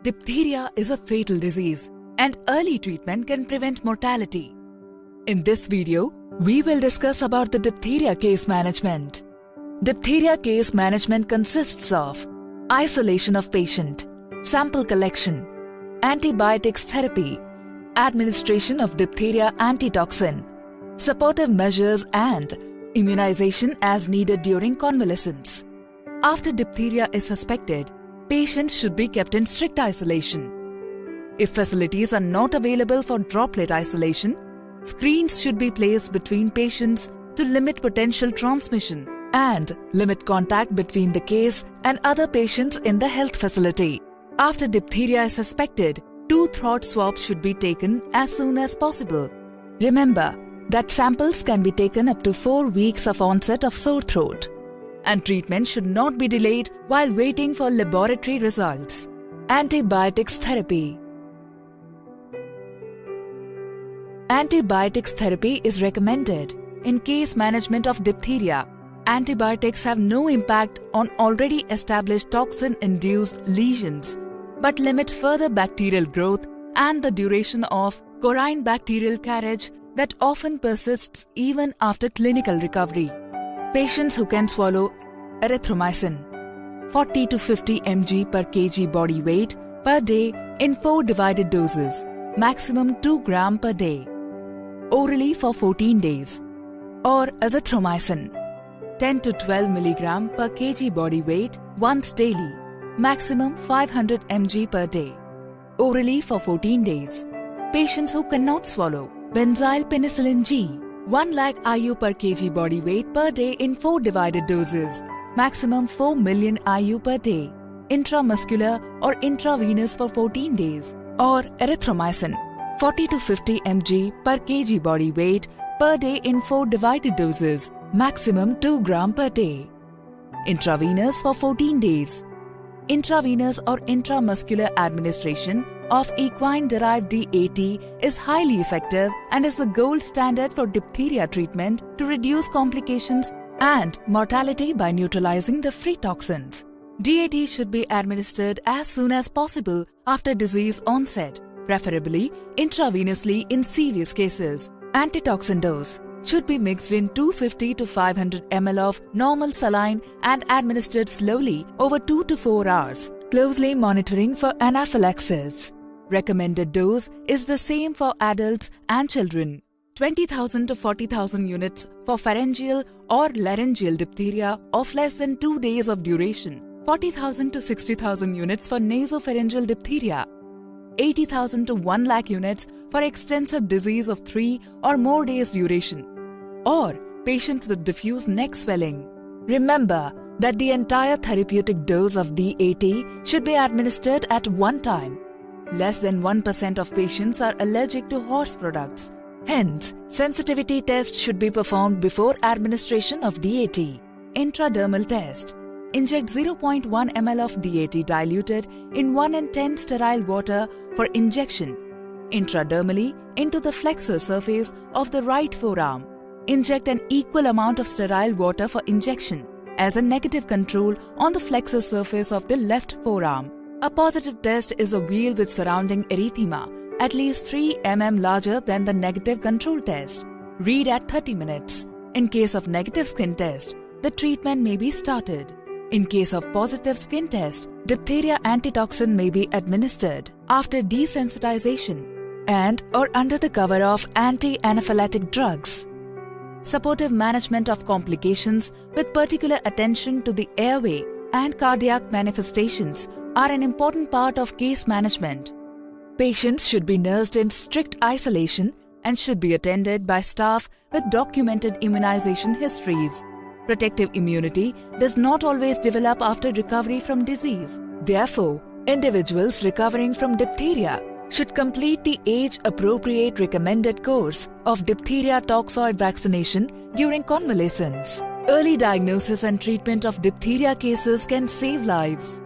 Diphtheria is a fatal disease, and early treatment can prevent mortality. In this video, we will discuss about the diphtheria case management. Diphtheria case management consists of isolation of patient, sample collection, antibiotics therapy, administration of diphtheria antitoxin, supportive measures and immunization as needed during convalescence. After diphtheria is suspected, patients should be kept in strict isolation. If facilities are not available for droplet isolation, screens should be placed between patients to limit potential transmission and limit contact between the case and other patients in the health facility. After diphtheria is suspected, 2 throat swabs should be taken as soon as possible. Remember that samples can be taken up to 4 weeks of onset of sore throat, and treatment should not be delayed while waiting for laboratory results. Antibiotics therapy. Antibiotics therapy is recommended in case management of diphtheria. Antibiotics have no impact on already established toxin-induced lesions, but limit further bacterial growth and the duration of chorine bacterial carriage that often persists even after clinical recovery. Patients who can swallow erythromycin 40 to 50 mg per kg body weight per day in 4 divided doses, maximum 2 gram per day, orally for 14 days, or azithromycin 10 to 12 mg per kg body weight once daily, maximum 500 mg per day, orally for 14 days. Patients who cannot swallow benzyl penicillin G 1 lakh IU per kg body weight per day in 4 divided doses, maximum 4 million IU per day, intramuscular or intravenous for 14 days, or erythromycin 40 to 50 mg per kg body weight per day in 4 divided doses, maximum 2 gram per day, intravenous for 14 days. Intravenous or intramuscular administration of equine-derived DAT is highly effective and is the gold standard for diphtheria treatment to reduce complications and mortality by neutralizing the free toxins. DAT should be administered as soon as possible after disease onset, preferably intravenously in serious cases. Antitoxin dose should be mixed in 250 to 500 ml of normal saline and administered slowly over 2 to 4 hours, closely monitoring for anaphylaxis. Recommended dose is the same for adults and children. 20,000 to 40,000 units for pharyngeal or laryngeal diphtheria of less than 2 days of duration. 40,000 to 60,000 units for nasopharyngeal diphtheria. 80,000 to 1 lakh units for extensive disease of 3 or more days duration, or patients with diffuse neck swelling. Remember that the entire therapeutic dose of DAT should be administered at one time. Less than 1% of patients are allergic to horse products. Hence, sensitivity tests should be performed before administration of DAT. Intradermal test. Inject 0.1 ml of DAT diluted in 1 in 10 sterile water for injection intradermally into the flexor surface of the right forearm. Inject an equal amount of sterile water for injection as a negative control on the flexor surface of the left forearm. A positive test is a wheal with surrounding erythema at least 3 mm larger than the negative control test. Read at 30 minutes. In case of negative skin test, the treatment may be started. In case of positive skin test, diphtheria antitoxin may be administered after desensitization and or under the cover of anti-anaphylactic drugs. Supportive management of complications with particular attention to the airway and cardiac manifestations are an important part of case management. Patients should be nursed in strict isolation and should be attended by staff with documented immunization histories. Protective immunity does not always develop after recovery from disease. Therefore, individuals recovering from diphtheria should complete the age-appropriate recommended course of diphtheria toxoid vaccination during convalescence. Early diagnosis and treatment of diphtheria cases can save lives.